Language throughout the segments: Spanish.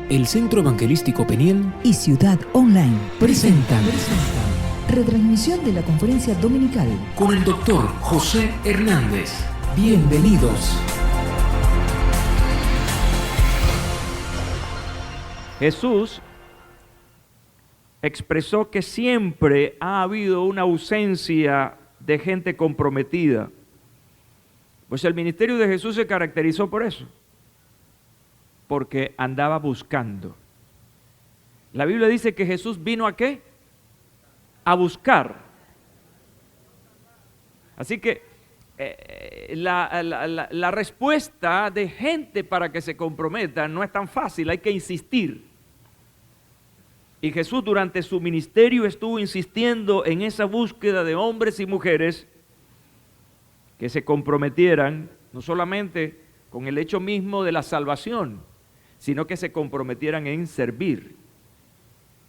El Centro Evangelístico Peniel y Ciudad Online presentan retransmisión de la conferencia dominical con el doctor José Hernández. Bienvenidos. Jesús expresó que siempre ha habido una ausencia de gente comprometida. Pues el ministerio de Jesús se caracterizó por eso, porque andaba buscando. La Biblia dice que Jesús vino ¿a qué? A buscar. Así que la respuesta de gente para que se comprometa no es tan fácil, hay que insistir. Y Jesús durante su ministerio estuvo insistiendo en esa búsqueda de hombres y mujeres que se comprometieran, no solamente con el hecho mismo de la salvación, sino que se comprometieran en servir.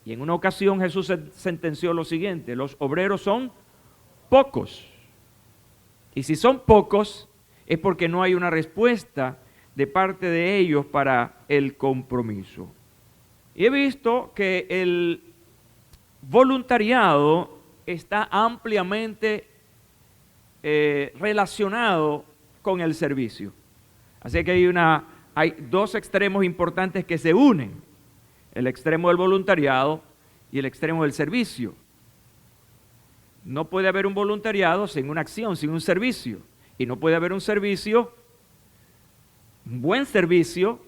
Y en una ocasión Jesús sentenció lo siguiente: los obreros son pocos. Y si son pocos, es porque no hay una respuesta de parte de ellos para el compromiso. Y he visto que el voluntariado está ampliamente relacionado con el servicio. Así que hay dos extremos importantes que se unen: el extremo del voluntariado y el extremo del servicio. No puede haber un voluntariado sin una acción, sin un servicio. Y no puede haber un servicio, un buen servicio,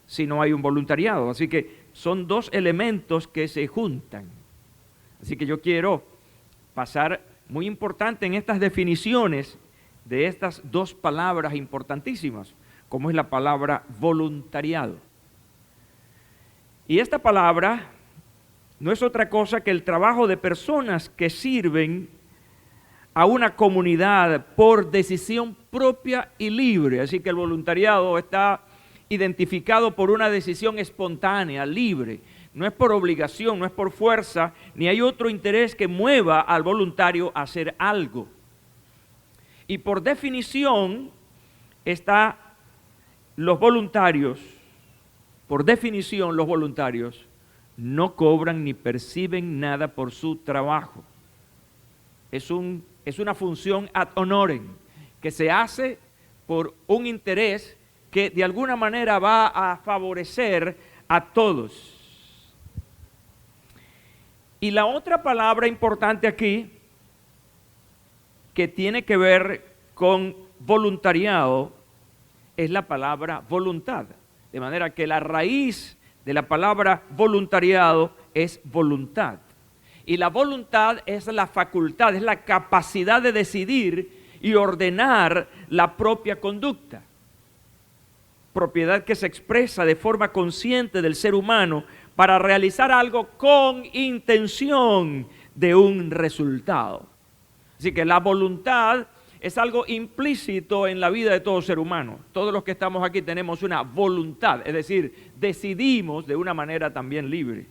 si no hay un voluntariado. Así que son dos elementos que se juntan. Así que yo quiero pasar muy importante en estas definiciones de estas dos palabras importantísimas, como es la palabra voluntariado. Y esta palabra no es otra cosa que el trabajo de personas que sirven a una comunidad por decisión propia y libre. Así que el voluntariado está identificado por una decisión espontánea, libre. No es por obligación, no es por fuerza, ni hay otro interés que mueva al voluntario a hacer algo. Y por definición, los voluntarios no cobran ni perciben nada por su trabajo. Es una función ad honorem, que se hace por un interés que de alguna manera va a favorecer a todos. Y la otra palabra importante aquí, que tiene que ver con voluntariado, es la palabra voluntad. De manera que la raíz de la palabra voluntariado es voluntad. Y la voluntad es la facultad, es la capacidad de decidir y ordenar la propia conducta. Propiedad que se expresa de forma consciente del ser humano para realizar algo con intención de un resultado. Así que la voluntad es algo implícito en la vida de todo ser humano. Todos los que estamos aquí tenemos una voluntad, es decir, decidimos de una manera también libre.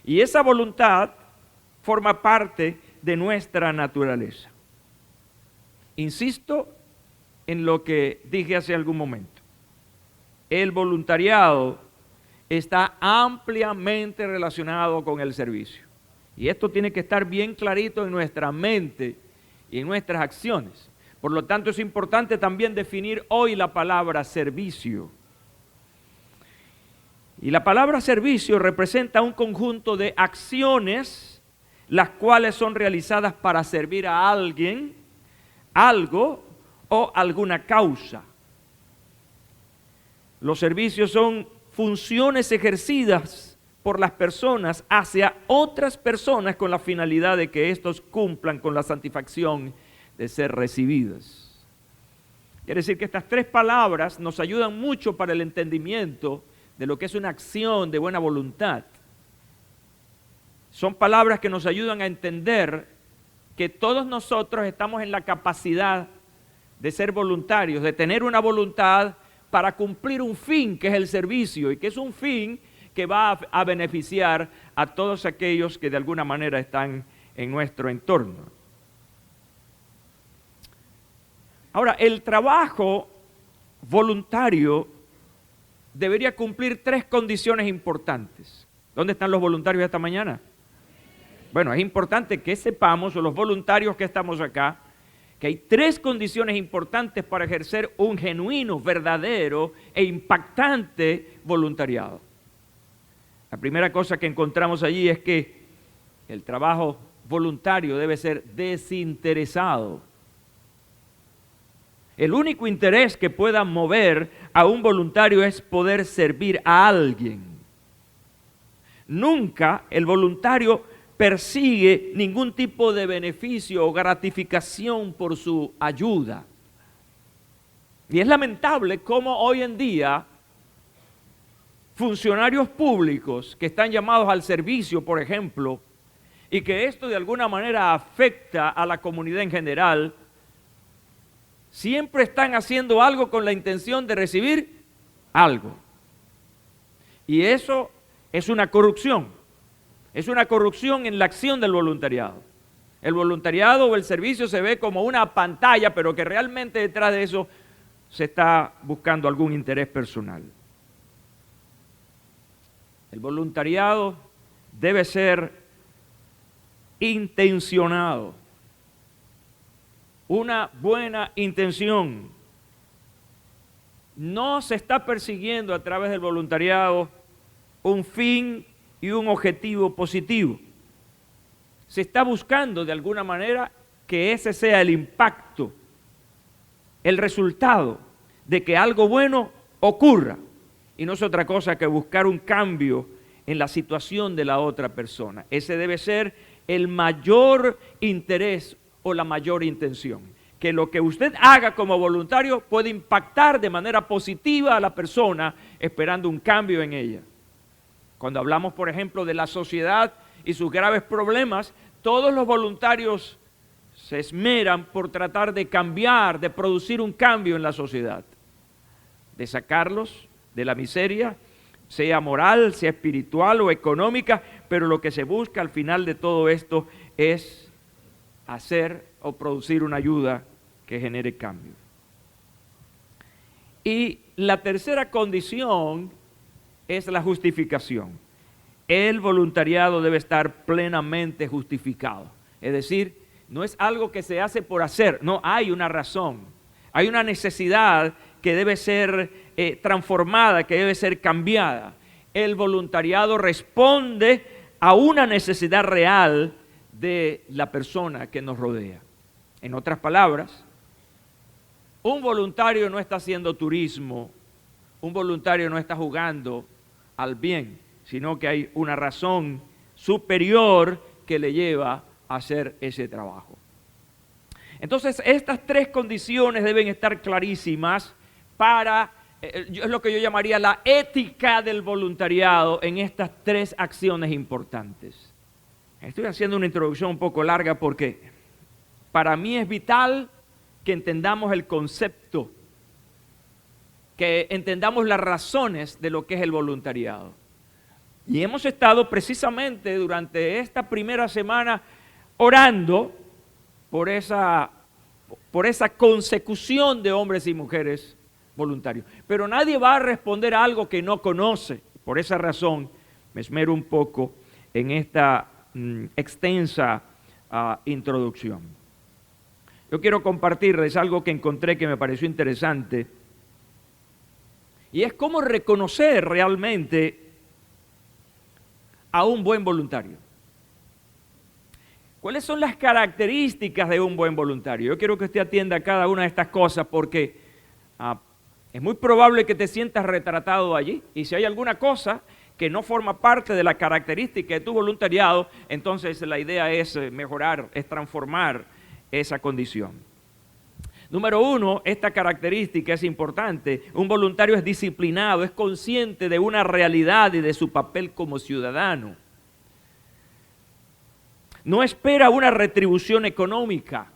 Y esa voluntad forma parte de nuestra naturaleza. Insisto en lo que dije hace algún momento. El voluntariado está ampliamente relacionado con el servicio. Y esto tiene que estar bien clarito en nuestra mente y en nuestras acciones. Por lo tanto, es importante también definir hoy la palabra servicio. Y la palabra servicio representa un conjunto de acciones, las cuales son realizadas para servir a alguien, algo o alguna causa. Los servicios son funciones ejercidas por las personas hacia otras personas con la finalidad de que éstos cumplan con la satisfacción de ser recibidas. Quiere decir que estas tres palabras nos ayudan mucho para el entendimiento de lo que es una acción de buena voluntad. Son palabras que nos ayudan a entender que todos nosotros estamos en la capacidad de ser voluntarios, de tener una voluntad para cumplir un fin que es el servicio, y que es un fin que va a beneficiar a todos aquellos que de alguna manera están en nuestro entorno. Ahora, el trabajo voluntario debería cumplir 3 condiciones importantes. ¿Dónde están los voluntarios esta mañana? Bueno, es importante que sepamos, o los voluntarios que estamos acá, que hay 3 condiciones importantes para ejercer un genuino, verdadero e impactante voluntariado. La primera cosa que encontramos allí es que el trabajo voluntario debe ser desinteresado. El único interés que pueda mover a un voluntario es poder servir a alguien. Nunca el voluntario persigue ningún tipo de beneficio o gratificación por su ayuda. Y es lamentable cómo hoy en día funcionarios públicos que están llamados al servicio, por ejemplo, y que esto de alguna manera afecta a la comunidad en general, siempre están haciendo algo con la intención de recibir algo. Y eso es una corrupción. Es una corrupción en la acción del voluntariado. El voluntariado o el servicio se ve como una pantalla, pero que realmente detrás de eso se está buscando algún interés personal. El voluntariado debe ser intencionado. Una buena intención. No se está persiguiendo a través del voluntariado un fin y un objetivo positivo. Se está buscando de alguna manera que ese sea el impacto, el resultado de que algo bueno ocurra. Y no es otra cosa que buscar un cambio en la situación de la otra persona. Ese debe ser el mayor interés o la mayor intención. Que lo que usted haga como voluntario puede impactar de manera positiva a la persona esperando un cambio en ella. Cuando hablamos, por ejemplo, de la sociedad y sus graves problemas, todos los voluntarios se esmeran por tratar de cambiar, de producir un cambio en la sociedad, de sacarlos de la miseria, sea moral, sea espiritual o económica, pero lo que se busca al final de todo esto es hacer o producir una ayuda que genere cambio. Y la tercera condición es la justificación. El voluntariado debe estar plenamente justificado. Es decir, no es algo que se hace por hacer, no, hay una razón, hay una necesidad que debe ser transformada, que debe ser cambiada. El voluntariado responde a una necesidad real de la persona que nos rodea. En otras palabras, un voluntario no está haciendo turismo, un voluntario no está jugando al bien, sino que hay una razón superior que le lleva a hacer ese trabajo. Entonces, estas 3 condiciones deben estar clarísimas para, es lo que yo llamaría la ética del voluntariado en estas 3 acciones importantes. Estoy haciendo una introducción un poco larga porque para mí es vital que entendamos el concepto, que entendamos las razones de lo que es el voluntariado. Y hemos estado precisamente durante esta primera semana orando por esa consecución de hombres y mujeres voluntarios. Pero nadie va a responder a algo que no conoce. Por esa razón me esmero un poco en esta extensa introducción. Yo quiero compartirles algo que encontré que me pareció interesante, y es cómo reconocer realmente a un buen voluntario. ¿Cuáles son las características de un buen voluntario? Yo quiero que usted atienda a cada una de estas cosas porque es muy probable que te sientas retratado allí, y si hay alguna cosa que no forma parte de la característica de tu voluntariado, entonces la idea es mejorar, es transformar esa condición. Número 1, esta característica es importante. Un voluntario es disciplinado, es consciente de una realidad y de su papel como ciudadano. No espera una retribución económica.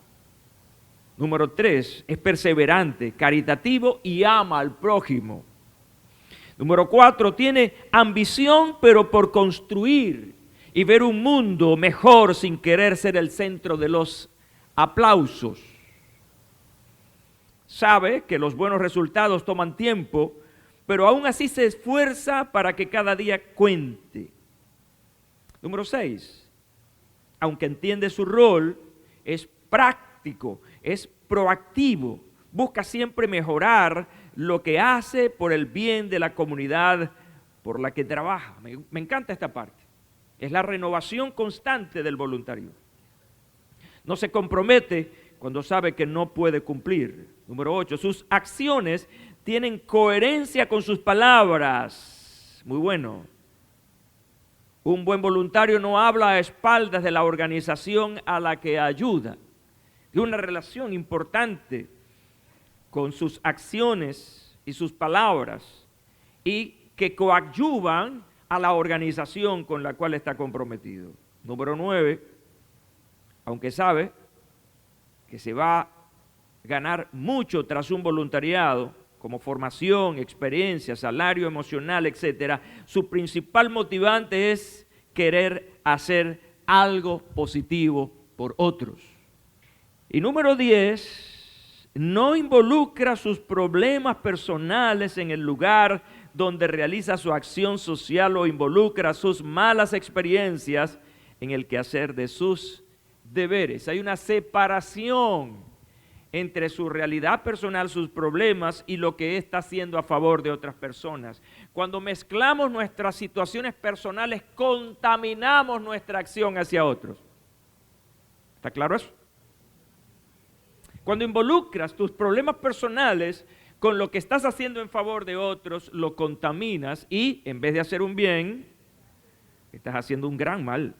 Número 3, es perseverante, caritativo y ama al prójimo. Número 4, tiene ambición pero por construir y ver un mundo mejor sin querer ser el centro de los aplausos. Sabe que los buenos resultados toman tiempo, pero aún así se esfuerza para que cada día cuente. Número 6, aunque entiende su rol, es práctico, es proactivo, busca siempre mejorar lo que hace por el bien de la comunidad por la que trabaja. Me encanta esta parte. Es la renovación constante del voluntario. No se compromete cuando sabe que no puede cumplir. Número 8, sus acciones tienen coherencia con sus palabras. Muy bueno. Un buen voluntario no habla a espaldas de la organización a la que ayuda. Tiene una relación importante con sus acciones y sus palabras y que coadyuvan a la organización con la cual está comprometido. Número 9, aunque sabe que se va a ganar mucho tras un voluntariado, como formación, experiencia, salario emocional, etcétera, su principal motivante es querer hacer algo positivo por otros. Y número 10, no involucra sus problemas personales en el lugar donde realiza su acción social o involucra sus malas experiencias en el quehacer de sus deberes. Hay una separación entre su realidad personal, sus problemas y lo que está haciendo a favor de otras personas. Cuando mezclamos nuestras situaciones personales, contaminamos nuestra acción hacia otros. ¿Está claro eso? Cuando involucras tus problemas personales con lo que estás haciendo en favor de otros, lo contaminas y en vez de hacer un bien, estás haciendo un gran mal.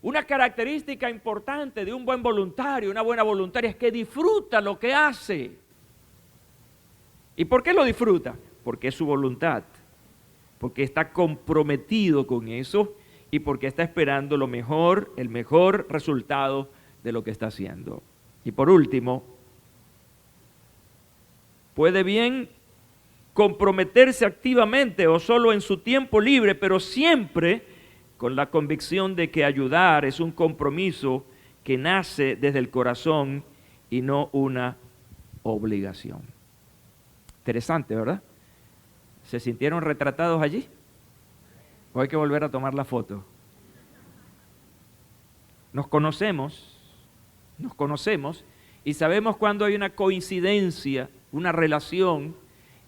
Una característica importante de un buen voluntario, una buena voluntaria, es que disfruta lo que hace. ¿Y por qué lo disfruta? Porque es su voluntad, porque está comprometido con eso y porque está esperando lo mejor, el mejor resultado de lo que está haciendo. Y por último, puede bien comprometerse activamente o solo en su tiempo libre, pero siempre con la convicción de que ayudar es un compromiso que nace desde el corazón y no una obligación. Interesante, ¿verdad? ¿Se sintieron retratados allí? ¿O hay que volver a tomar la foto? Nos conocemos y sabemos cuando hay una coincidencia, una relación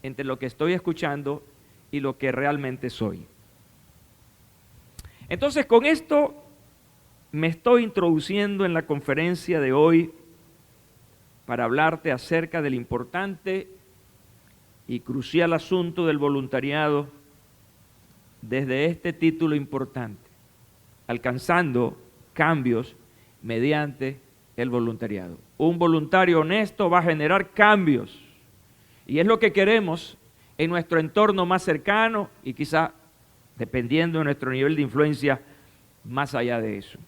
entre lo que estoy escuchando y lo que realmente soy. Entonces, con esto me estoy introduciendo en la conferencia de hoy para hablarte acerca del importante y crucial asunto del voluntariado desde este título importante, alcanzando cambios mediante el voluntariado. Un voluntario honesto va a generar cambios y es lo que queremos en nuestro entorno más cercano y quizá, dependiendo de nuestro nivel de influencia, más allá de eso.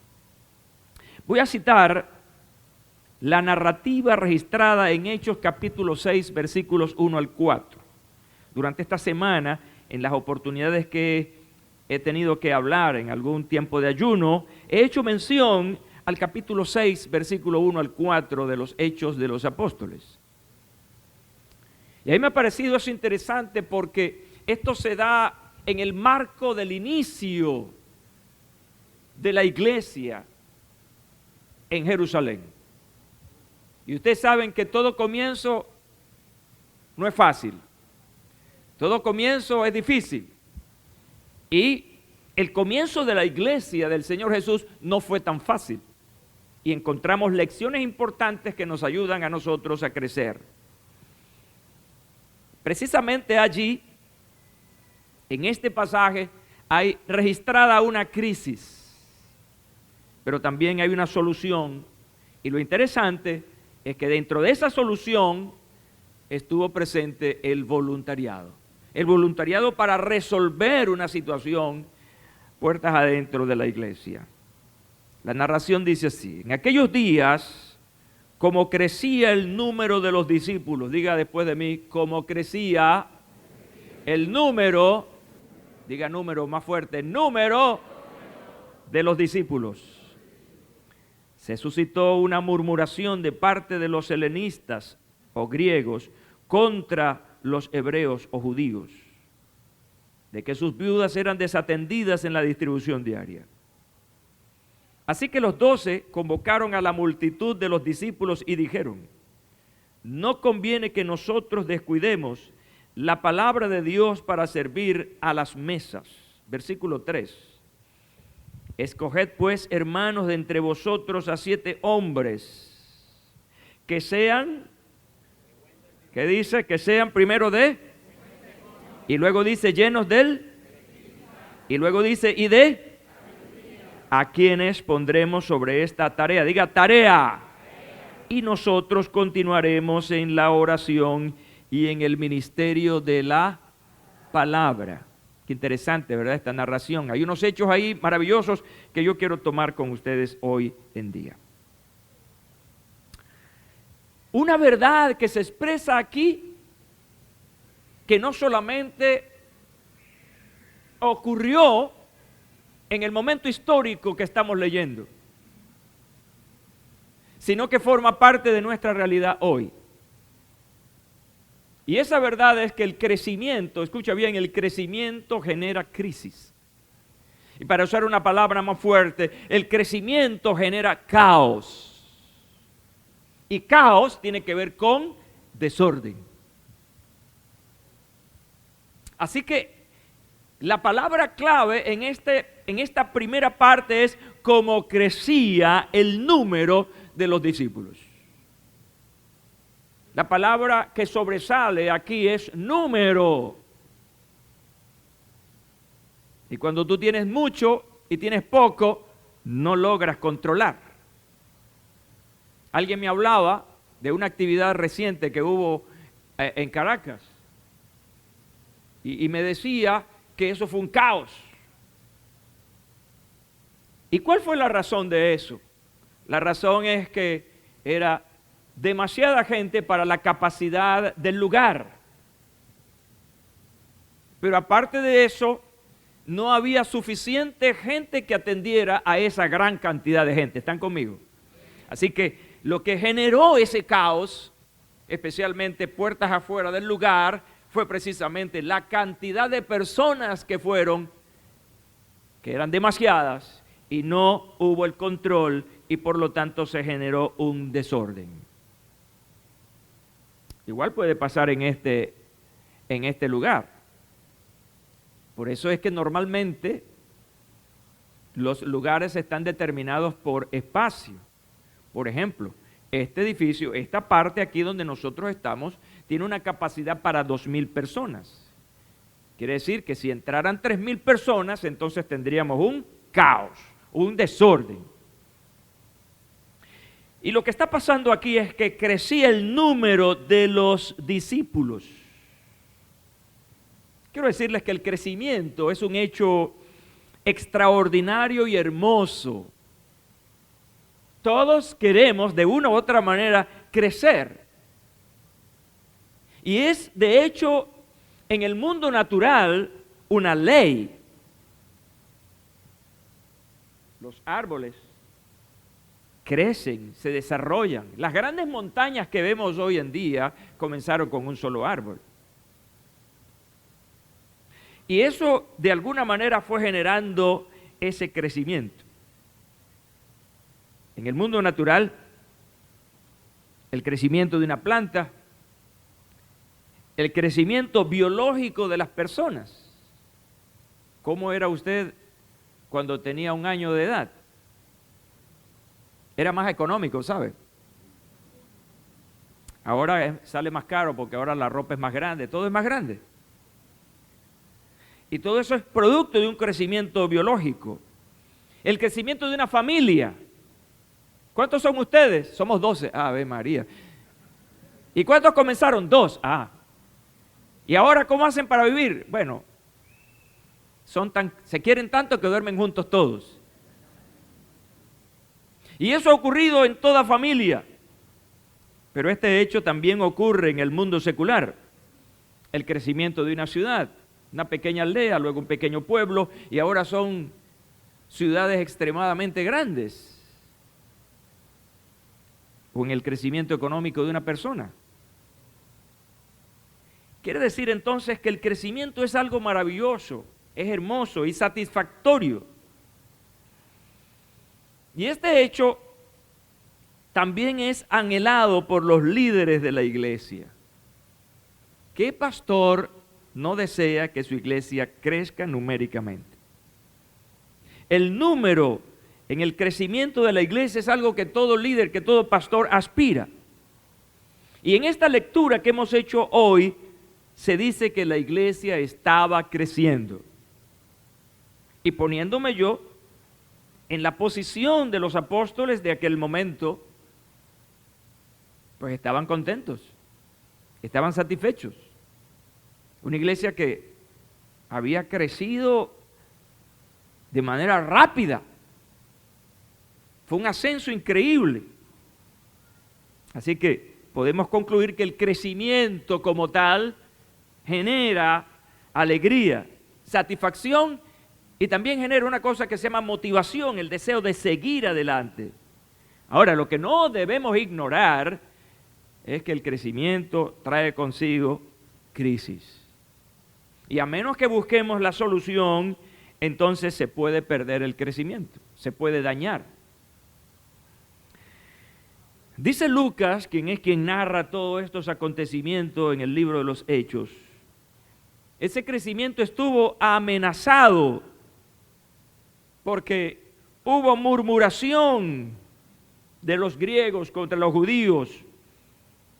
Voy a citar la narrativa registrada en Hechos capítulo 6, versículos 1 al 4. Durante esta semana, en las oportunidades que he tenido que hablar en algún tiempo de ayuno, he hecho mención al capítulo 6, versículo 1 al 4 de los Hechos de los Apóstoles. Y ahí me ha parecido eso interesante porque esto se da en el marco del inicio de la iglesia en Jerusalén. Y ustedes saben que todo comienzo no es fácil. Todo comienzo es difícil. Y el comienzo de la iglesia del Señor Jesús no fue tan fácil. Y encontramos lecciones importantes que nos ayudan a nosotros a crecer. Precisamente allí, en este pasaje, hay registrada una crisis, pero también hay una solución. Y lo interesante es que dentro de esa solución estuvo presente el voluntariado. El voluntariado para resolver una situación puertas adentro de la iglesia. La narración dice así: en aquellos días, como crecía el número de los discípulos, diga después de mí, como crecía el número, diga número más fuerte, número de los discípulos. Se suscitó una murmuración de parte de los helenistas o griegos contra los hebreos o judíos, de que sus viudas eran desatendidas en la distribución diaria. Así que los 12 convocaron a la multitud de los discípulos y dijeron: no conviene que nosotros descuidemos la palabra de Dios para servir a las mesas. Versículo 3. Escoged pues, hermanos, de entre vosotros a 7 hombres que sean, ¿qué dice? Que sean primero de, y luego dice llenos del, y luego dice y de, a quienes pondremos sobre esta tarea. Diga tarea. Y nosotros continuaremos en la oración y en el ministerio de la palabra. Qué interesante, ¿verdad? Esta narración. Hay unos hechos ahí maravillosos que yo quiero tomar con ustedes hoy en día. Una verdad que se expresa aquí, que no solamente ocurrió en el momento histórico que estamos leyendo, sino que forma parte de nuestra realidad hoy. Y esa verdad es que el crecimiento, escucha bien, el crecimiento genera crisis. Y para usar una palabra más fuerte, el crecimiento genera caos. Y caos tiene que ver con desorden. Así que la palabra clave en esta primera parte es cómo crecía el número de los discípulos. La palabra que sobresale aquí es número. Y cuando tú tienes mucho y tienes poco, no logras controlar. Alguien me hablaba de una actividad reciente que hubo en Caracas y me decía que eso fue un caos. ¿Y cuál fue la razón de eso? La razón es que era demasiada gente para la capacidad del lugar. Pero aparte de eso, no había suficiente gente que atendiera a esa gran cantidad de gente. ¿Están conmigo? Así que lo que generó ese caos, especialmente puertas afuera del lugar, fue precisamente la cantidad de personas que fueron, que eran demasiadas, y no hubo el control, y por lo tanto se generó un desorden. Igual puede pasar en este lugar. Por eso es que normalmente los lugares están determinados por espacio. Por ejemplo, este edificio, esta parte aquí donde nosotros estamos, tiene una capacidad para 2,000 personas. Quiere decir que si entraran 3,000 personas, entonces tendríamos un caos, un desorden. Y lo que está pasando aquí es que crecía el número de los discípulos. Quiero decirles que el crecimiento es un hecho extraordinario y hermoso. Todos queremos de una u otra manera crecer. Y es de hecho en el mundo natural una ley. Los árboles crecen, se desarrollan. Las grandes montañas que vemos hoy en día comenzaron con un solo árbol. Y eso de alguna manera fue generando ese crecimiento. En el mundo natural, el crecimiento de una planta, el crecimiento biológico de las personas. ¿Cómo era usted cuando tenía 1 año de edad? Era más económico, ¿sabe? Ahora sale más caro porque ahora la ropa es más grande, todo es más grande. Y todo eso es producto de un crecimiento biológico. El crecimiento de una familia. ¿Cuántos son ustedes? Somos 12. Ave María. ¿Y cuántos comenzaron? 2. ¿Y ahora cómo hacen para vivir? Bueno, se quieren tanto que duermen juntos todos. Y eso ha ocurrido en toda familia. Pero este hecho también ocurre en el mundo secular. El crecimiento de una ciudad, una pequeña aldea, luego un pequeño pueblo, y ahora son ciudades extremadamente grandes. O en el crecimiento económico de una persona. Quiere decir entonces que el crecimiento es algo maravilloso, es hermoso y satisfactorio. Y este hecho también es anhelado por los líderes de la iglesia. ¿Qué pastor no desea que su iglesia crezca numéricamente? El número en el crecimiento de la iglesia es algo que todo líder, que todo pastor aspira. Y en esta lectura que hemos hecho hoy, se dice que la iglesia estaba creciendo. Y poniéndome yo en la posición de los apóstoles de aquel momento, pues estaban contentos, estaban satisfechos. Una iglesia que había crecido de manera rápida. Fue un ascenso increíble. Así que podemos concluir que el crecimiento como tal genera alegría, satisfacción y también genera una cosa que se llama motivación, el deseo de seguir adelante. Ahora, lo que no debemos ignorar es que el crecimiento trae consigo crisis. Y a menos que busquemos la solución, entonces se puede perder el crecimiento, se puede dañar. Dice Lucas, quien es quien narra todos estos acontecimientos en el libro de los Hechos, ese crecimiento estuvo amenazado porque hubo murmuración de los griegos contra los judíos,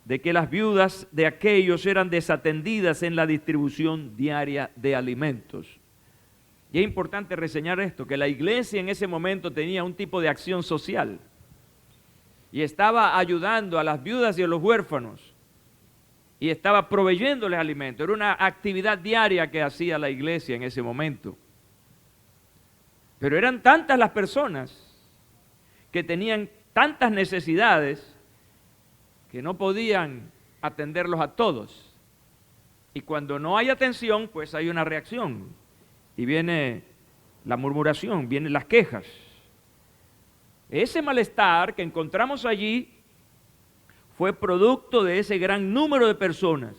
de que las viudas de aquellos eran desatendidas en la distribución diaria de alimentos. Y es importante reseñar esto, que la iglesia en ese momento tenía un tipo de acción social y estaba ayudando a las viudas y a los huérfanos y estaba proveyéndoles alimentos. Era una actividad diaria que hacía la iglesia en ese momento. Pero eran tantas las personas que tenían tantas necesidades que no podían atenderlos a todos. Y cuando no hay atención, pues hay una reacción. Y viene la murmuración, vienen las quejas. Ese malestar que encontramos allí fue producto de ese gran número de personas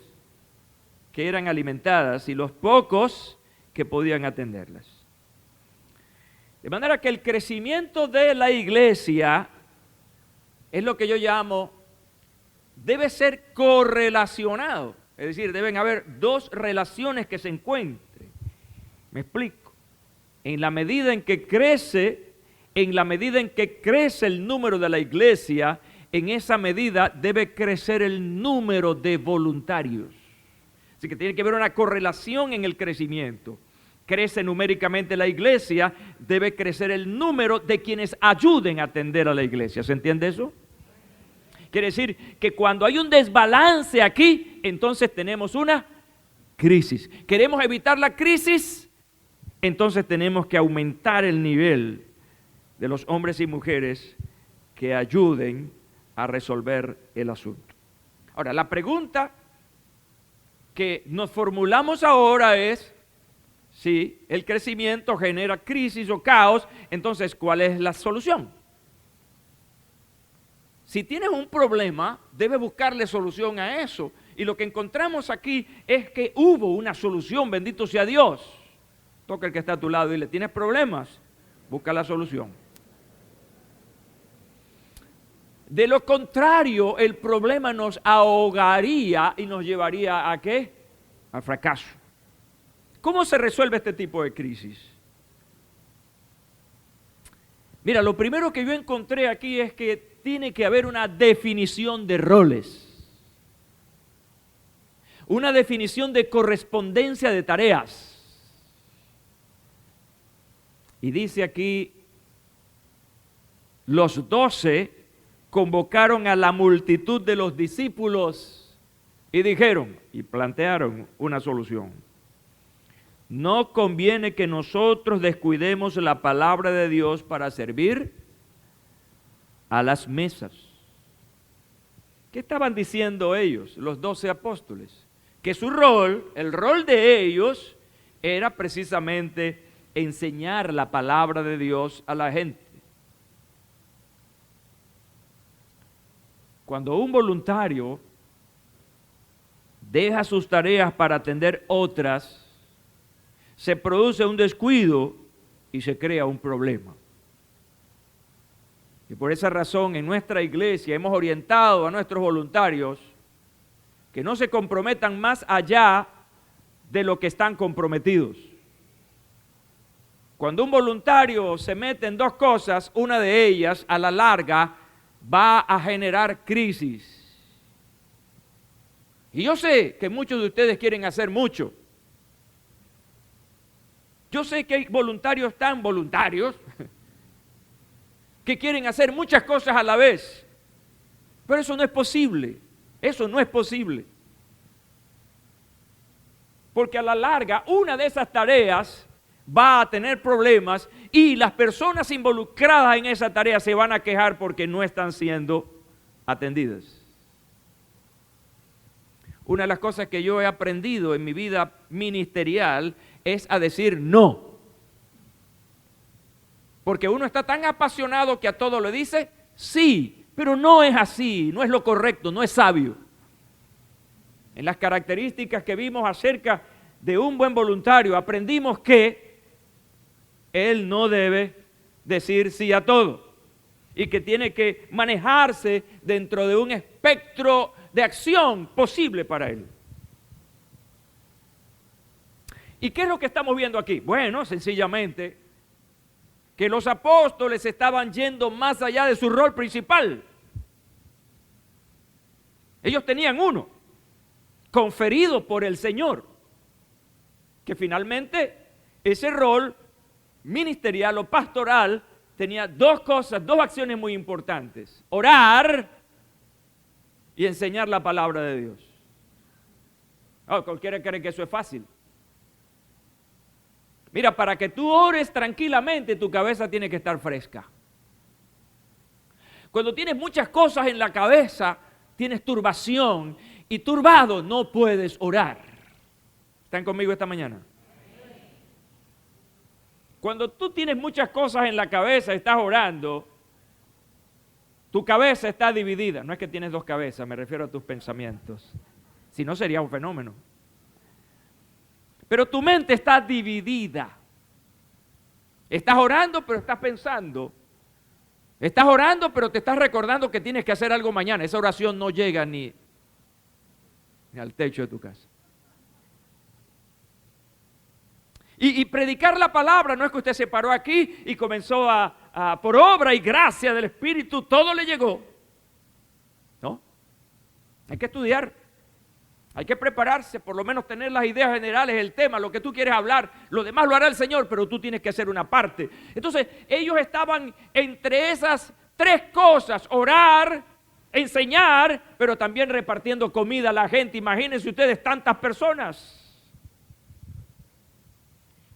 que eran alimentadas y los pocos que podían atenderlas. De manera que el crecimiento de la iglesia es lo que yo llamo, debe ser correlacionado. Es decir, deben haber dos relaciones que se encuentren. Me explico. En la medida en que crece el número de la iglesia, en esa medida debe crecer el número de voluntarios. Así que tiene que haber una correlación en el crecimiento. Crece numéricamente la iglesia, debe crecer el número de quienes ayuden a atender a la iglesia. ¿Se entiende eso? Quiere decir que cuando hay un desbalance aquí, entonces tenemos una crisis. ¿Queremos evitar la crisis? Entonces tenemos que aumentar el nivel de los hombres y mujeres que ayuden a resolver el asunto. Ahora, la pregunta que nos formulamos ahora es, si el crecimiento genera crisis o caos, entonces, ¿cuál es la solución? Si tienes un problema, debes buscarle solución a eso. Y lo que encontramos aquí es que hubo una solución, bendito sea Dios. Toca el que está a tu lado y dile, ¿tienes problemas? Busca la solución. De lo contrario, el problema nos ahogaría y nos llevaría ¿a qué? Al fracaso. ¿Cómo se resuelve este tipo de crisis? Mira, lo primero que yo encontré aquí es que tiene que haber una definición de roles. Una definición de correspondencia de tareas. Y dice aquí, los 12 convocaron a la multitud de los discípulos y dijeron, y plantearon una solución. No conviene que nosotros descuidemos la palabra de Dios para servir a las mesas. ¿Qué estaban diciendo ellos, los 12 apóstoles? Que su rol, el rol de ellos, era precisamente enseñar la palabra de Dios a la gente. Cuando un voluntario deja sus tareas para atender otras, se produce un descuido y se crea un problema. Y por esa razón en nuestra iglesia hemos orientado a nuestros voluntarios que no se comprometan más allá de lo que están comprometidos. Cuando un voluntario se mete en dos cosas, una de ellas a la larga va a generar crisis. Y yo sé que muchos de ustedes quieren hacer mucho. Yo sé que hay voluntarios tan voluntarios que quieren hacer muchas cosas a la vez. Pero eso no es posible. Eso no es posible. Porque a la larga, una de esas tareas va a tener problemas y las personas involucradas en esa tarea se van a quejar porque no están siendo atendidas. Una de las cosas que yo he aprendido en mi vida ministerial es a decir no. Porque uno está tan apasionado que a todo le dice sí, pero no es así, no es lo correcto, no es sabio. En las características que vimos acerca de un buen voluntario, aprendimos que él no debe decir sí a todo y que tiene que manejarse dentro de un espectro de acción posible para él. ¿Y qué es lo que estamos viendo aquí? Bueno, sencillamente que los apóstoles estaban yendo más allá de su rol principal. Ellos tenían uno, conferido por el Señor, que finalmente ese rol ministerial o pastoral tenía dos cosas, dos acciones muy importantes: orar y enseñar la palabra de Dios. Oh, cualquiera cree que eso es fácil. Mira, para que tú ores tranquilamente, tu cabeza tiene que estar fresca. Cuando tienes muchas cosas en la cabeza, tienes turbación, y turbado no puedes orar. ¿Están conmigo esta mañana? Cuando tú tienes muchas cosas en la cabeza, estás orando, tu cabeza está dividida. No es que tienes dos cabezas, me refiero a tus pensamientos. Si no, sería un fenómeno. Pero tu mente está dividida. Estás orando, pero estás pensando. Estás orando, pero te estás recordando que tienes que hacer algo mañana. Esa oración no llega ni al techo de tu casa. Y predicar la palabra no es que usted se paró aquí y comenzó por obra y gracia del Espíritu, todo le llegó. ¿No? Hay que estudiar. Hay que prepararse, por lo menos tener las ideas generales, el tema, lo que tú quieres hablar. Lo demás lo hará el Señor, pero tú tienes que hacer una parte. Entonces, ellos estaban entre esas tres cosas: orar, enseñar, pero también repartiendo comida a la gente. Imagínense ustedes tantas personas.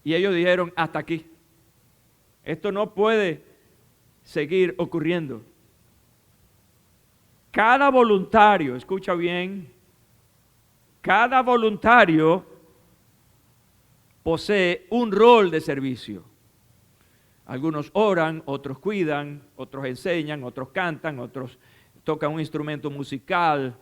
Y ellos dijeron: hasta aquí. Esto no puede seguir ocurriendo. Cada voluntario, escucha bien, cada voluntario posee un rol de servicio. Algunos oran, otros cuidan, otros enseñan, otros cantan, otros tocan un instrumento musical,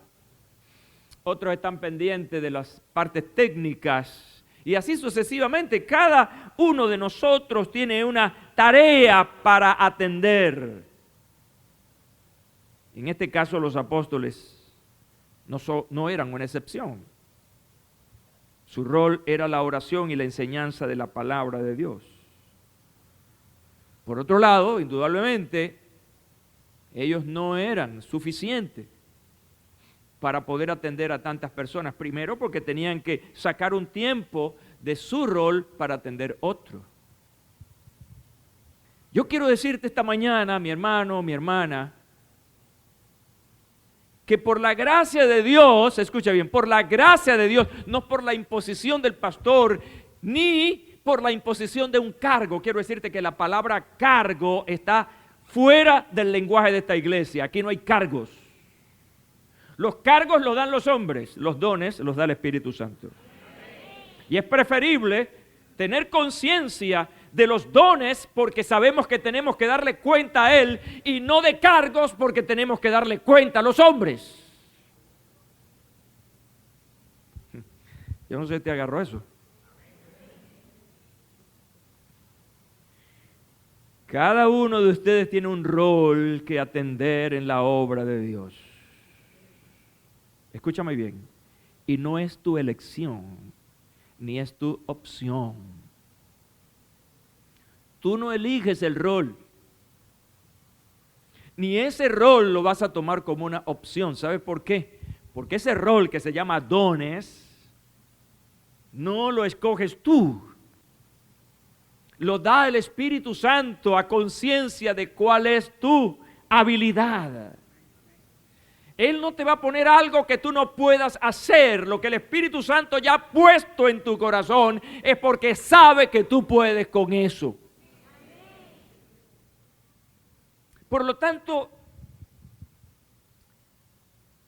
otros están pendientes de las partes técnicas y así sucesivamente. Cada uno de nosotros tiene una tarea para atender. En este caso los apóstoles no eran una excepción. Su rol era la oración y la enseñanza de la palabra de Dios. Por otro lado, indudablemente, ellos no eran suficientes para poder atender a tantas personas. Primero, porque tenían que sacar un tiempo de su rol para atender otro. Yo quiero decirte esta mañana, mi hermano, mi hermana, que por la gracia de Dios, escucha bien, por la gracia de Dios, no por la imposición del pastor, ni por la imposición de un cargo. Quiero decirte que la palabra cargo está fuera del lenguaje de esta iglesia. Aquí no hay cargos. Los cargos los dan los hombres, los dones los da el Espíritu Santo. Y es preferible tener conciencia de los dones porque sabemos que tenemos que darle cuenta a Él, y no de cargos porque tenemos que darle cuenta a los hombres. Yo no sé si te agarró eso. Cada uno de ustedes tiene un rol que atender en la obra de Dios. Escúchame bien. Y no es tu elección, ni es tu opción. Tú no eliges el rol. Ni ese rol lo vas a tomar como una opción. ¿Sabes por qué? Porque ese rol que se llama dones, no lo escoges tú. Lo da el Espíritu Santo a conciencia de cuál es tu habilidad. Él no te va a poner algo que tú no puedas hacer. Lo que el Espíritu Santo ya ha puesto en tu corazón es porque sabe que tú puedes con eso. Por lo tanto,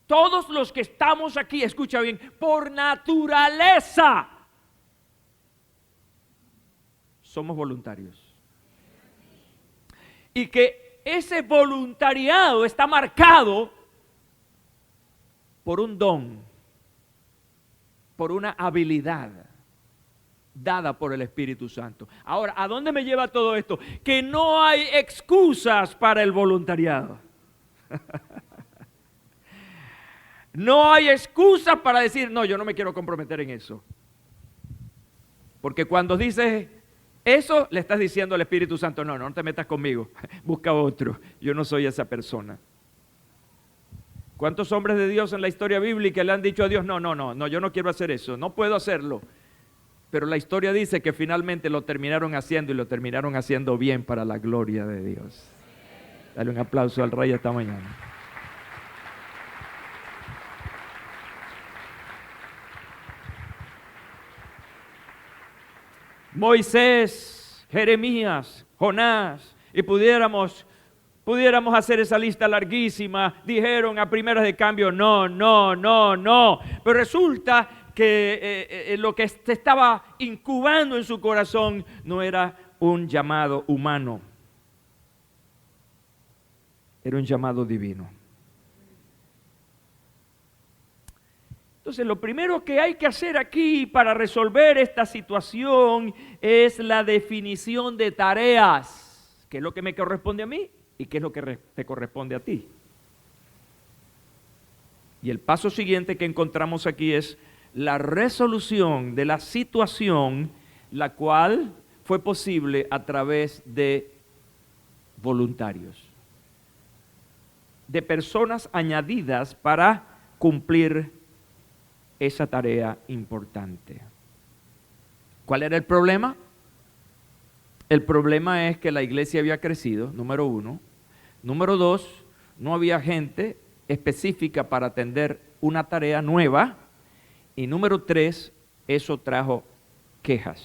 todos los que estamos aquí, escucha bien, por naturaleza, somos voluntarios. Y que ese voluntariado está marcado por un don, por una habilidad dada por el Espíritu Santo. Ahora, ¿a dónde me lleva todo esto? Que no hay excusas para el voluntariado. No hay excusas para decir, no, yo no me quiero comprometer en eso. Porque cuando dices eso, le estás diciendo al Espíritu Santo, no te metas conmigo, busca otro, yo no soy esa persona. ¿Cuántos hombres de Dios en la historia bíblica le han dicho a Dios, no, yo no quiero hacer eso, no puedo hacerlo? Pero la historia dice que finalmente lo terminaron haciendo y lo terminaron haciendo bien para la gloria de Dios. Dale un aplauso al Rey esta mañana. Moisés, Jeremías, Jonás, y pudiéramos hacer esa lista larguísima, dijeron a primeras de cambio, no. Pero resulta que lo que se estaba incubando en su corazón no era un llamado humano, era un llamado divino. Entonces, lo primero que hay que hacer aquí para resolver esta situación es la definición de tareas. ¿Qué es lo que me corresponde a mí y qué es lo que te corresponde a ti? Y el paso siguiente que encontramos aquí es la resolución de la situación, la cual fue posible a través de voluntarios, de personas añadidas para cumplir esa tarea importante. ¿Cuál era el problema? El problema es que la iglesia había crecido, número uno. Número dos, no había gente específica para atender una tarea nueva. Y número tres, eso trajo quejas.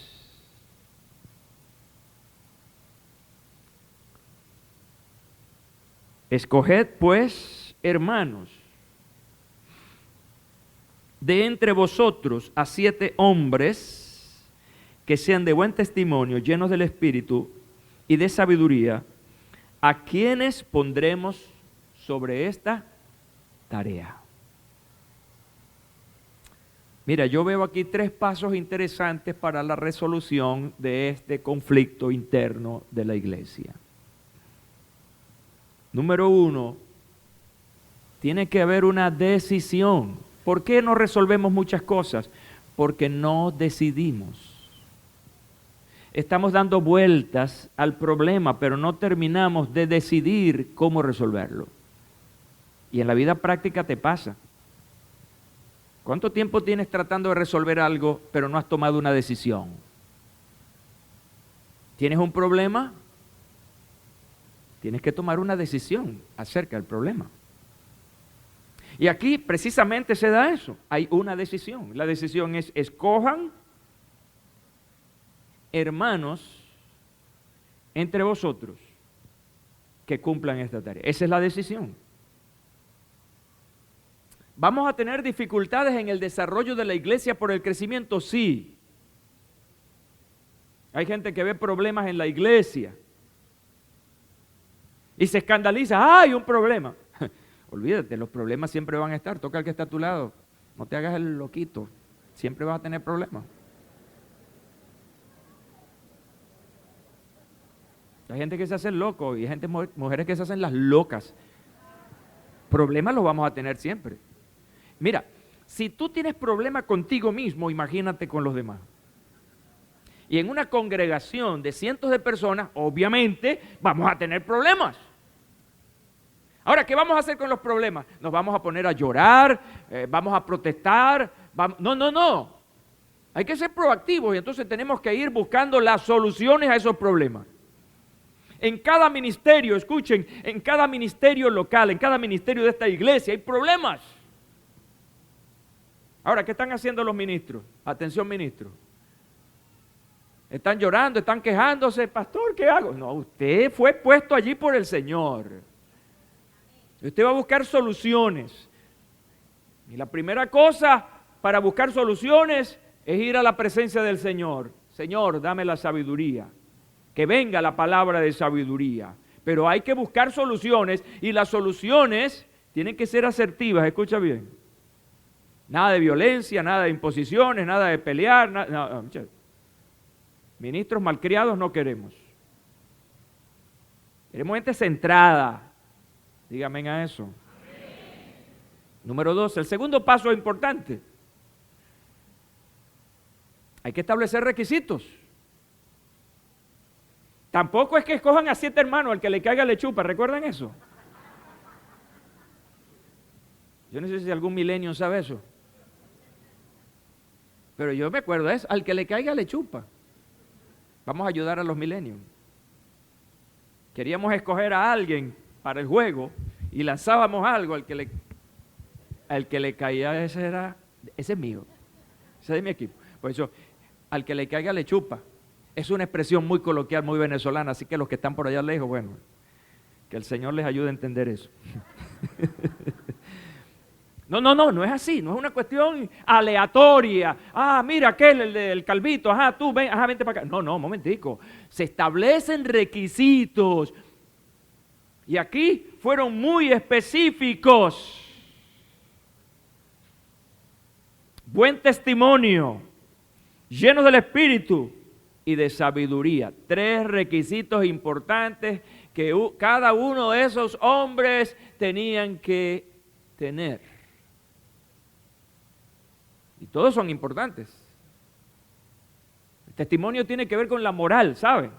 Escoged pues, hermanos, de entre vosotros a 7 hombres que sean de buen testimonio, llenos del Espíritu y de sabiduría, a quienes pondremos sobre esta tarea. Mira, yo veo aquí 3 pasos interesantes para la resolución de este conflicto interno de la iglesia. Número 1, tiene que haber una decisión. ¿Por qué no resolvemos muchas cosas? Porque no decidimos. Estamos dando vueltas al problema, pero no terminamos de decidir cómo resolverlo. Y en la vida práctica te pasa. ¿Cuánto tiempo tienes tratando de resolver algo, pero no has tomado una decisión? ¿Tienes un problema? Tienes que tomar una decisión acerca del problema. Y aquí precisamente se da eso. Hay una decisión. La decisión es: escojan hermanos entre vosotros que cumplan esta tarea. Esa es la decisión. ¿Vamos a tener dificultades en el desarrollo de la iglesia por el crecimiento? Sí. Hay gente que ve problemas en la iglesia y se escandaliza. ¡Ah, hay un problema! Olvídate, los problemas siempre van a estar. Toca al que está a tu lado. No te hagas el loquito. siempre vas a tener problemas. Hay gente que se hace loco y hay mujeres que se hacen las locas. Problemas los vamos a tener siempre. Mira, si tú tienes problemas contigo mismo, imagínate con los demás. Y en una congregación de cientos de personas, obviamente, vamos a tener problemas. Ahora, ¿qué vamos a hacer con los problemas? Nos vamos a poner a llorar, vamos a protestar. No. Hay que ser proactivos y entonces tenemos que ir buscando las soluciones a esos problemas. En cada ministerio, escuchen, en cada ministerio local, en cada ministerio de esta iglesia hay problemas. Ahora, ¿qué están haciendo los ministros? Atención, ministros. Están llorando, están quejándose. Pastor, ¿qué hago? No, usted fue puesto allí por el Señor. Usted va a buscar soluciones. Y la primera cosa para buscar soluciones es ir a la presencia del Señor. Señor, dame la sabiduría. Que venga la palabra de sabiduría. Pero hay que buscar soluciones y las soluciones tienen que ser asertivas. Escucha bien. Nada de violencia, nada de imposiciones, nada de pelear. No. Ministros malcriados no queremos. Queremos gente centrada. Dígame a eso. Número 2, el segundo paso es importante. Hay que establecer requisitos. Tampoco es que escojan a 7 hermanos, al que le caiga le chupa, ¿recuerdan eso? Yo no sé si algún milenio sabe eso. Pero yo me acuerdo de eso, al que le caiga le chupa. Vamos a ayudar a los milenios. Queríamos escoger a alguien para el juego y lanzábamos algo al que le caía, ese es mío, ese es de mi equipo. Por eso, al que le caiga le chupa. Es una expresión muy coloquial, muy venezolana, así que los que están por allá lejos, bueno, que el Señor les ayude a entender eso. No es así, no es una cuestión aleatoria. Mira aquel, el del calvito, tú ven, vente para acá. No, momentico. Se establecen requisitos. Y aquí fueron muy específicos. Buen testimonio, llenos del Espíritu y de sabiduría. 3 requisitos importantes que cada uno de esos hombres tenían que tener. Y todos son importantes. El testimonio tiene que ver con la moral, ¿saben?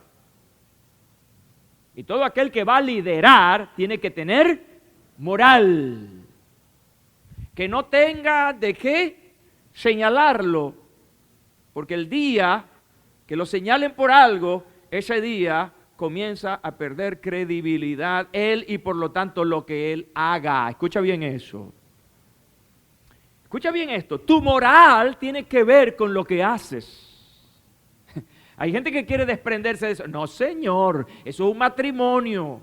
Y todo aquel que va a liderar tiene que tener moral. Que no tenga de qué señalarlo. Porque el día que lo señalen por algo, ese día comienza a perder credibilidad él y por lo tanto lo que él haga. Escucha bien eso. Escucha bien esto. Tu moral tiene que ver con lo que haces. Hay gente que quiere desprenderse de eso. No, señor, eso es un matrimonio.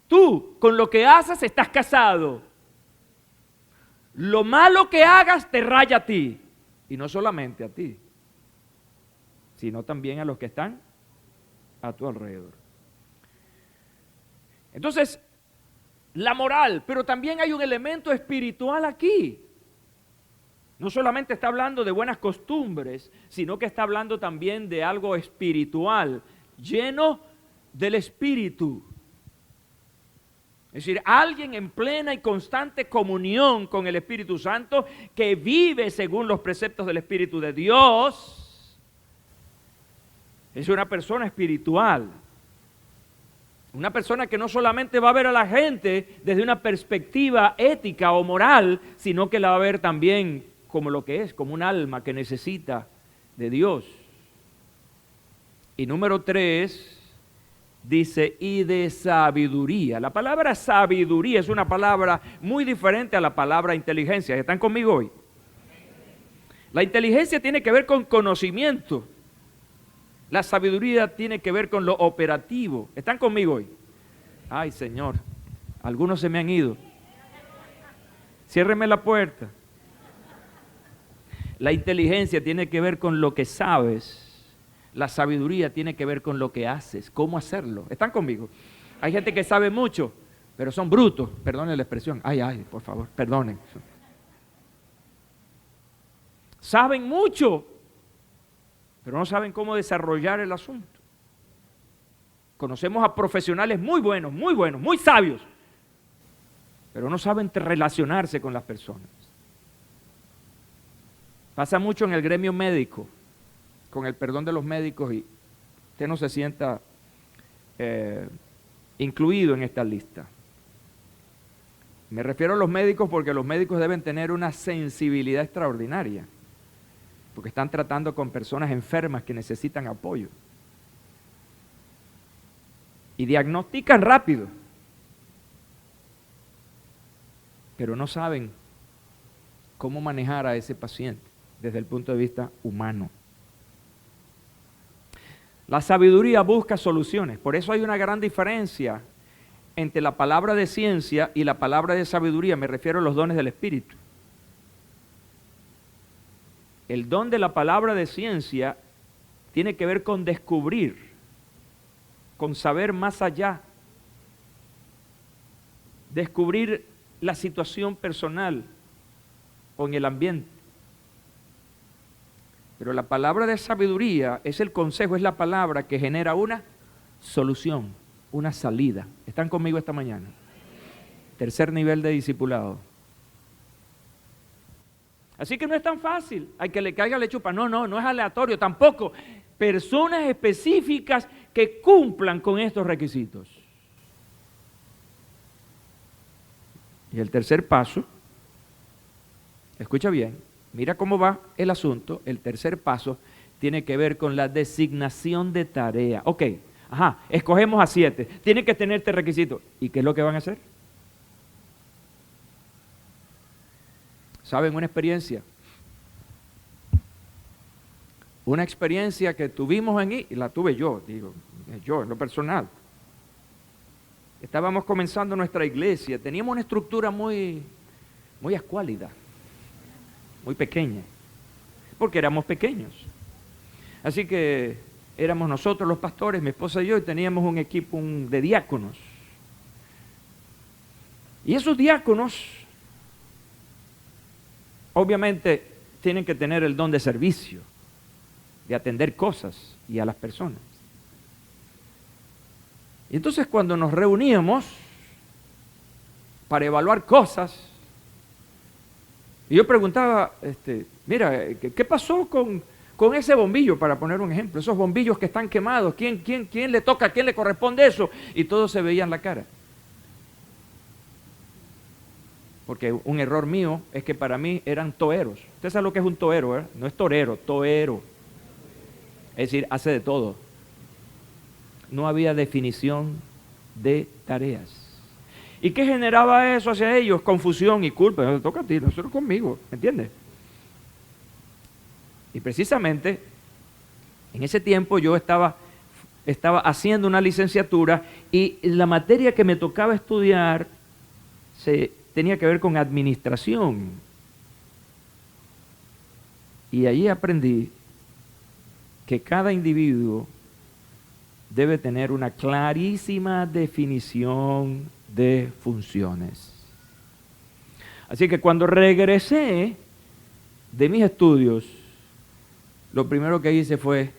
Tú, con lo que haces, estás casado. Lo malo que hagas te raya a ti. Y no solamente a ti, sino también a los que están a tu alrededor. Entonces, la moral, pero también hay un elemento espiritual aquí. No solamente está hablando de buenas costumbres, sino que está hablando también de algo espiritual, lleno del Espíritu. Es decir, alguien en plena y constante comunión con el Espíritu Santo, que vive según los preceptos del Espíritu de Dios, es una persona espiritual. Una persona que no solamente va a ver a la gente desde una perspectiva ética o moral, sino que la va a ver también como lo que es, como un alma que necesita de Dios. Y número 3, dice, y de sabiduría. La palabra sabiduría es una palabra muy diferente a la palabra inteligencia. ¿Están conmigo hoy? La inteligencia tiene que ver con conocimiento. La sabiduría tiene que ver con lo operativo. ¿Están conmigo hoy? Ay, Señor, algunos se me han ido. Ciérreme la puerta. La inteligencia tiene que ver con lo que sabes. La sabiduría tiene que ver con lo que haces, cómo hacerlo. ¿Están conmigo? Hay gente que sabe mucho, pero son brutos. Perdonen la expresión. Ay, por favor, perdonen. saben mucho, pero no saben cómo desarrollar el asunto. Conocemos a profesionales muy buenos, muy sabios, pero no saben relacionarse con las personas. Pasa mucho en el gremio médico, con el perdón de los médicos, y usted no se sienta incluido en esta lista. Me refiero a los médicos porque los médicos deben tener una sensibilidad extraordinaria, porque están tratando con personas enfermas que necesitan apoyo. Y diagnostican rápido, pero no saben cómo manejar a ese paciente desde el punto de vista humano. La sabiduría busca soluciones, por eso hay una gran diferencia entre la palabra de ciencia y la palabra de sabiduría. Me refiero a los dones del Espíritu. El don de la palabra de ciencia tiene que ver con descubrir, con saber más allá, descubrir la situación personal o en el ambiente. Pero la palabra de sabiduría es el consejo, es la palabra que genera una solución, una salida. ¿Están conmigo esta mañana? Tercer nivel de discipulado. Así que no es tan fácil, hay que le caiga le chupa. No es aleatorio tampoco. Personas específicas que cumplan con estos requisitos. Y el tercer paso, escucha bien, mira cómo va el asunto. El tercer paso tiene que ver con la designación de tarea. Ok, escogemos a 7, tienen que tener este requisito. ¿Y qué es lo que van a hacer? ¿Saben una experiencia? Una experiencia que tuvimos y la tuve yo en lo personal. Estábamos comenzando nuestra iglesia, teníamos una estructura muy escuálida, muy pequeña, porque éramos pequeños. Así que éramos nosotros los pastores, mi esposa y yo, y teníamos un equipo de diáconos. Y esos diáconos, obviamente, tienen que tener el don de servicio, de atender cosas y a las personas. Y entonces cuando nos reuníamos para evaluar cosas, y yo preguntaba, mira, ¿qué pasó con ese bombillo? Para poner un ejemplo, esos bombillos que están quemados, ¿quién le toca, quién le corresponde eso? Y todos se veían la cara. Porque un error mío es que para mí eran toeros. Usted sabe lo que es un toero, ¿eh? No es torero, toero. Es decir, hace de todo. No había definición de tareas. ¿Y qué generaba eso hacia ellos? Confusión y culpa. No te toca a ti, nosotros conmigo, ¿me entiendes? Y precisamente en ese tiempo yo estaba haciendo una licenciatura y la materia que me tocaba estudiar tenía que ver con administración. Y allí aprendí que cada individuo debe tener una clarísima definición de funciones. Así que cuando regresé de mis estudios, lo primero que hice fue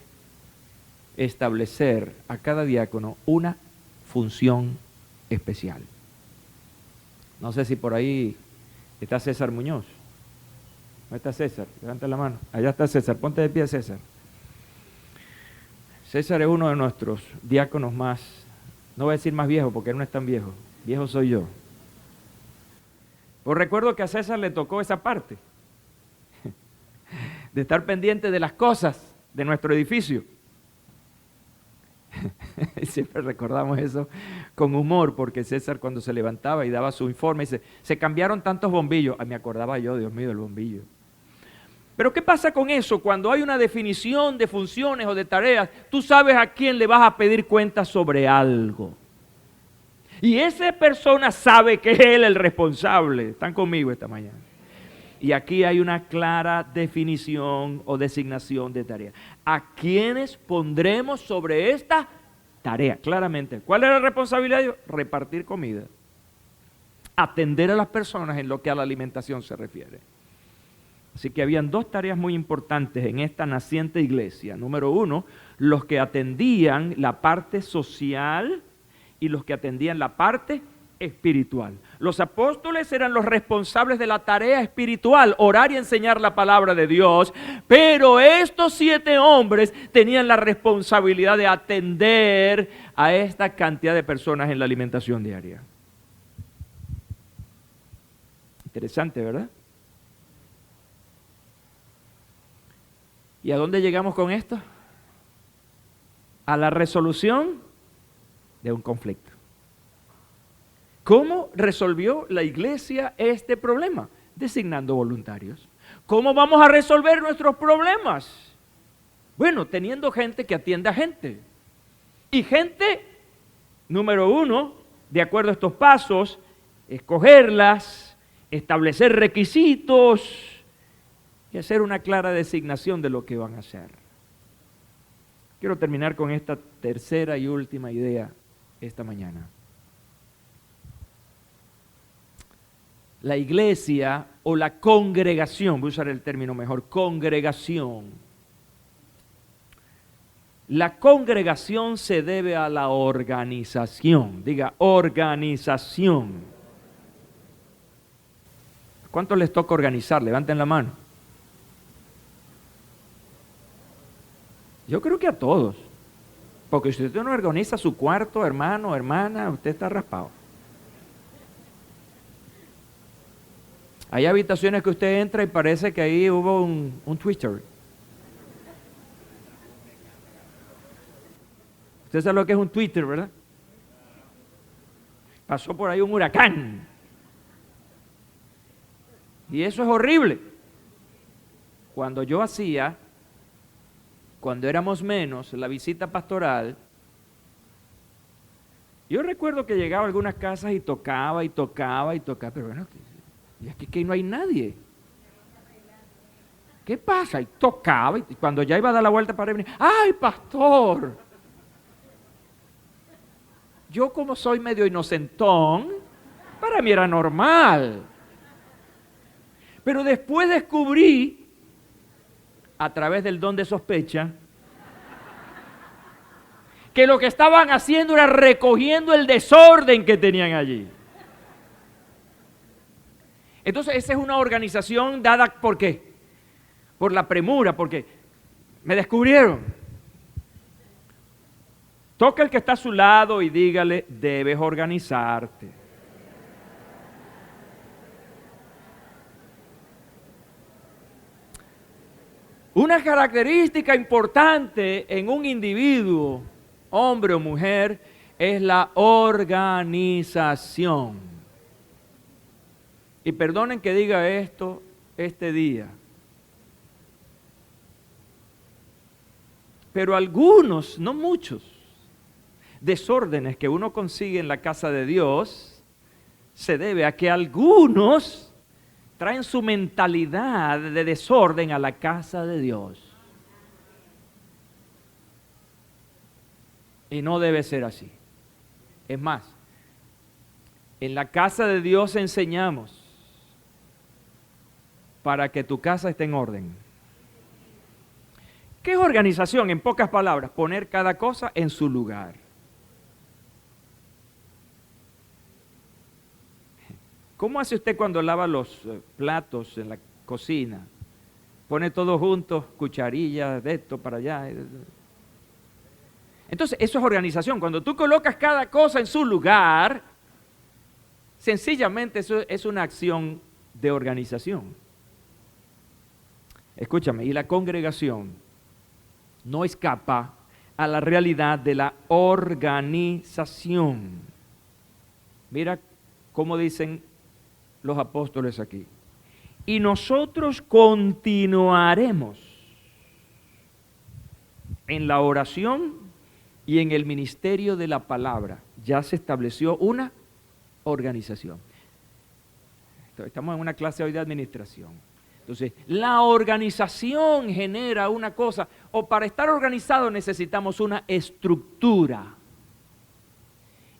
establecer a cada diácono una función especial. No sé si por ahí está César Muñoz. ¿Dónde está César? Levanta la mano. Allá está César. Ponte de pie, César. César es uno de nuestros diáconos más, no voy a decir más viejo porque él no es tan viejo. Viejo soy yo. Pues recuerdo que a César le tocó esa parte de estar pendiente de las cosas de nuestro edificio. Siempre recordamos eso con humor, porque César cuando se levantaba y daba su informe dice, se cambiaron tantos bombillos. Me acordaba yo, Dios mío, del bombillo. Pero ¿qué pasa con eso? Cuando hay una definición de funciones o de tareas, tú sabes a quién le vas a pedir cuentas sobre algo. Y esa persona sabe que es él el responsable. Están conmigo esta mañana. Y aquí hay una clara definición o designación de tarea. ¿A quiénes pondremos sobre esta tarea? Claramente. ¿Cuál es la responsabilidad de Dios? Repartir comida. Atender a las personas en lo que a la alimentación se refiere. Así que habían dos tareas muy importantes en esta naciente iglesia. Número uno, los que atendían la parte social y los que atendían la parte espiritual. Los apóstoles eran los responsables de la tarea espiritual, orar y enseñar la palabra de Dios, pero estos 7 hombres tenían la responsabilidad de atender a esta cantidad de personas en la alimentación diaria. Interesante, ¿verdad? ¿Y a dónde llegamos con esto? A la resolución de un conflicto. ¿Cómo resolvió la iglesia este problema? Designando voluntarios. ¿Cómo vamos a resolver nuestros problemas? Bueno, teniendo gente que atienda a gente. Y gente, número uno, de acuerdo a estos pasos, escogerlas, establecer requisitos y hacer una clara designación de lo que van a hacer. Quiero terminar con esta tercera y última idea esta mañana. La iglesia o la congregación, voy a usar el término mejor, congregación. La congregación se debe a la organización. Diga, organización. ¿Cuántos les toca organizar? Levanten la mano. Yo creo que a todos. Porque si usted no organiza su cuarto, hermano, hermana, usted está raspado. Hay habitaciones que usted entra y parece que ahí hubo un Twitter. Usted sabe lo que es un Twitter, ¿verdad? Pasó por ahí un huracán. Y eso es horrible. Cuando éramos menos, la visita pastoral, yo recuerdo que llegaba a algunas casas y tocaba, pero bueno, y aquí que no hay nadie. ¿Qué pasa? Y tocaba, y cuando ya iba a dar la vuelta para venir, ¡ay, pastor! Yo como soy medio inocentón, para mí era normal. Pero después descubrí, a través del don de sospecha, que lo que estaban haciendo era recogiendo el desorden que tenían allí. Entonces esa es una organización dada, ¿por qué? Por la premura, porque me descubrieron. Toca el que está a su lado y dígale, debes organizarte. Una característica importante en un individuo, hombre o mujer, es la organización. Y perdonen que diga esto este día, pero algunos, no muchos, desórdenes que uno consigue en la casa de Dios se debe a que algunos traen su mentalidad de desorden a la casa de Dios. Y no debe ser así. Es más, en la casa de Dios enseñamos para que tu casa esté en orden. ¿Qué es organización? En pocas palabras, poner cada cosa en su lugar. ¿Cómo hace usted cuando lava los platos en la cocina? Pone todo junto, cucharillas, de esto para allá. Entonces, eso es organización. Cuando tú colocas cada cosa en su lugar, sencillamente eso es una acción de organización. Escúchame, y la congregación no escapa a la realidad de la organización. Mira cómo dicen los apóstoles aquí. Y nosotros continuaremos en la oración y en el ministerio de la palabra. Ya se estableció una organización. Estamos en una clase hoy de administración. Entonces, la organización genera una cosa, o para estar organizado necesitamos una estructura.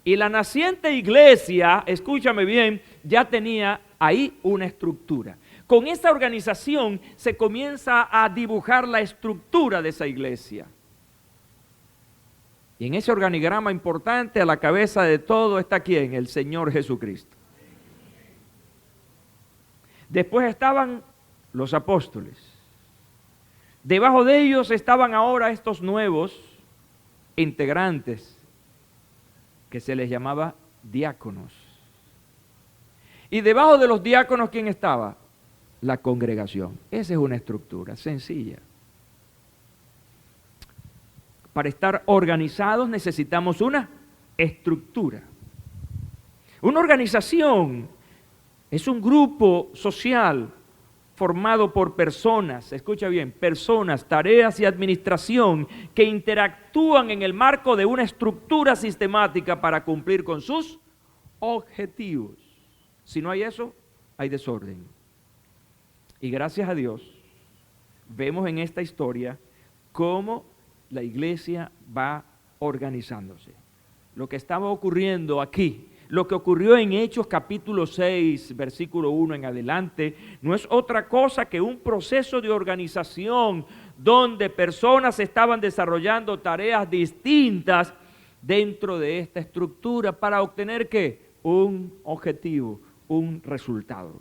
Y la naciente iglesia, escúchame bien, ya tenía ahí una estructura. Con esa organización se comienza a dibujar la estructura de esa iglesia. Y en ese organigrama importante, a la cabeza de todo está ¿quién? El Señor Jesucristo. Después estaban los apóstoles. Debajo de ellos estaban ahora estos nuevos integrantes que se les llamaba diáconos. Y debajo de los diáconos, ¿quién estaba? La congregación. Esa es una estructura sencilla. Para estar organizados necesitamos una estructura. Una organización es un grupo social formado por personas, escucha bien, personas, tareas y administración que interactúan en el marco de una estructura sistemática para cumplir con sus objetivos. Si no hay eso, hay desorden. Y gracias a Dios, vemos en esta historia cómo la iglesia va organizándose. Lo que estaba ocurriendo aquí, lo que ocurrió en Hechos capítulo 6, versículo 1 en adelante, no es otra cosa que un proceso de organización donde personas estaban desarrollando tareas distintas dentro de esta estructura para obtener ¿qué? Un objetivo, un resultado.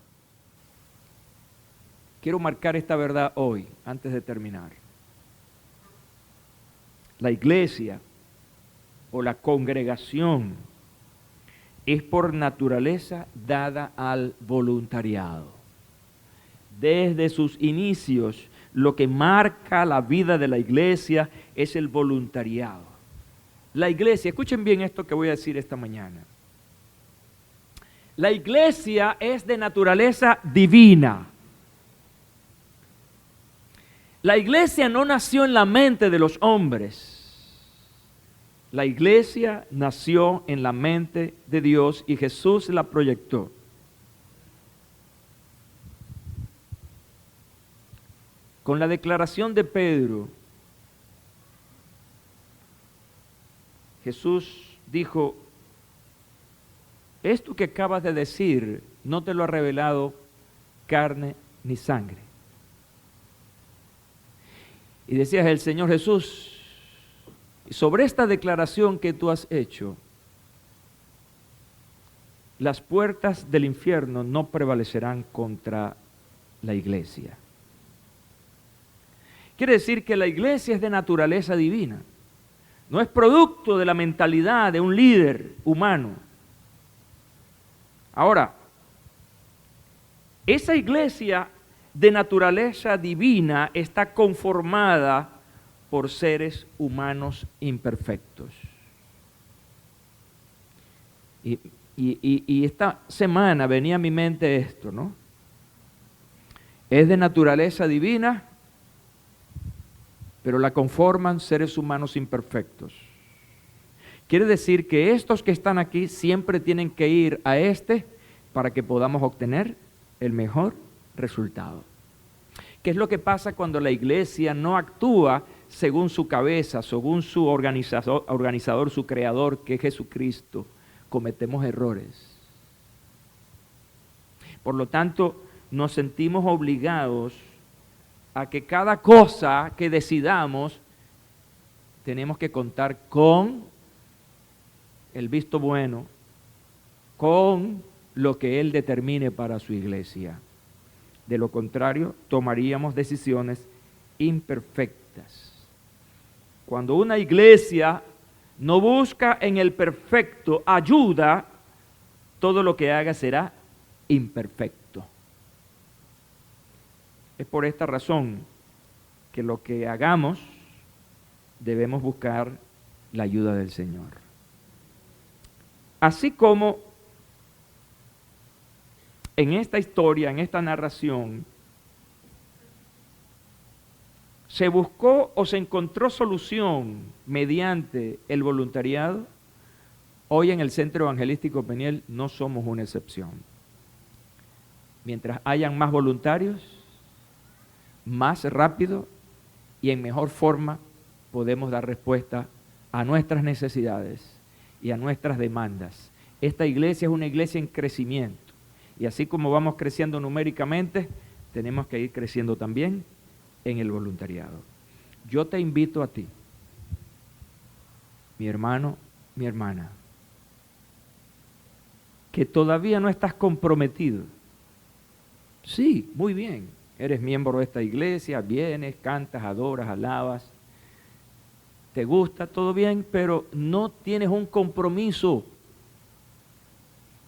Quiero marcar esta verdad hoy, antes de terminar. La iglesia o la congregación es por naturaleza dada al voluntariado. Desde sus inicios, lo que marca la vida de la iglesia es el voluntariado. La iglesia, escuchen bien esto que voy a decir esta mañana. La iglesia es de naturaleza divina. La iglesia no nació en la mente de los hombres. La iglesia nació en la mente de Dios y Jesús la proyectó. Con la declaración de Pedro, Jesús dijo, esto que acabas de decir no te lo ha revelado carne ni sangre. Y decía el Señor Jesús, sobre esta declaración que tú has hecho, las puertas del infierno no prevalecerán contra la iglesia. Quiere decir que la iglesia es de naturaleza divina. No es producto de la mentalidad de un líder humano. Ahora, esa iglesia de naturaleza divina está conformada por seres humanos imperfectos. Y esta semana venía a mi mente esto, ¿no? Es de naturaleza divina, pero la conforman seres humanos imperfectos. Quiere decir que estos que están aquí siempre tienen que ir a para que podamos obtener el mejor resultado. ¿Qué es lo que pasa cuando la iglesia no actúa según su cabeza, según su organizador, su creador, que es Jesucristo? Cometemos errores. Por lo tanto, nos sentimos obligados a que cada cosa que decidamos tenemos que contar con el visto bueno, con lo que Él determine para su iglesia. De lo contrario, tomaríamos decisiones imperfectas. Cuando una iglesia no busca en el perfecto ayuda, todo lo que haga será imperfecto. Es por esta razón que lo que hagamos debemos buscar la ayuda del Señor. Así como en esta historia, en esta narración, se buscó o se encontró solución mediante el voluntariado, hoy en el Centro Evangelístico Peniel no somos una excepción. Mientras hayan más voluntarios, más rápido y en mejor forma podemos dar respuesta a nuestras necesidades y a nuestras demandas. Esta iglesia es una iglesia en crecimiento y así como vamos creciendo numéricamente, tenemos que ir creciendo también en el voluntariado. Yo te invito a ti, mi hermano, mi hermana, que todavía no estás comprometido. Sí, muy bien, eres miembro de esta iglesia, vienes, cantas, adoras, alabas, te gusta, todo bien, pero no tienes un compromiso.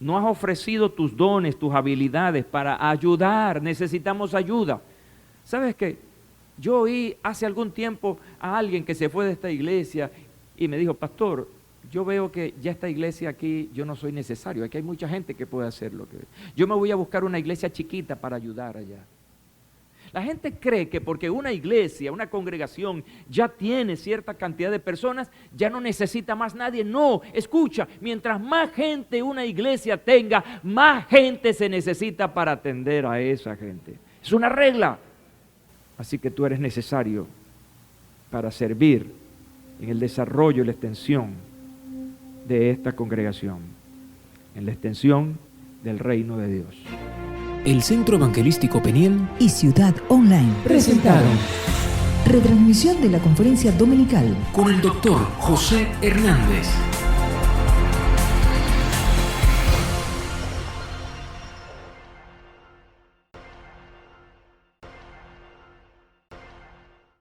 No has ofrecido tus dones, tus habilidades para ayudar. Necesitamos ayuda. ¿Sabes qué? Yo oí hace algún tiempo a alguien que se fue de esta iglesia y me dijo, pastor, yo veo que ya esta iglesia aquí, yo no soy necesario. Aquí hay mucha gente que puede hacer lo que... Yo me voy a buscar una iglesia chiquita para ayudar allá. La gente cree que porque una iglesia, una congregación ya tiene cierta cantidad de personas, ya no necesita más nadie. No, escucha, mientras más gente una iglesia tenga, más gente se necesita para atender a esa gente. Es una regla. Así que tú eres necesario para servir en el desarrollo y la extensión de esta congregación, en la extensión del reino de Dios. El Centro Evangelístico Peniel y Ciudad Online presentaron retransmisión de la conferencia dominical con el Dr. José Hernández.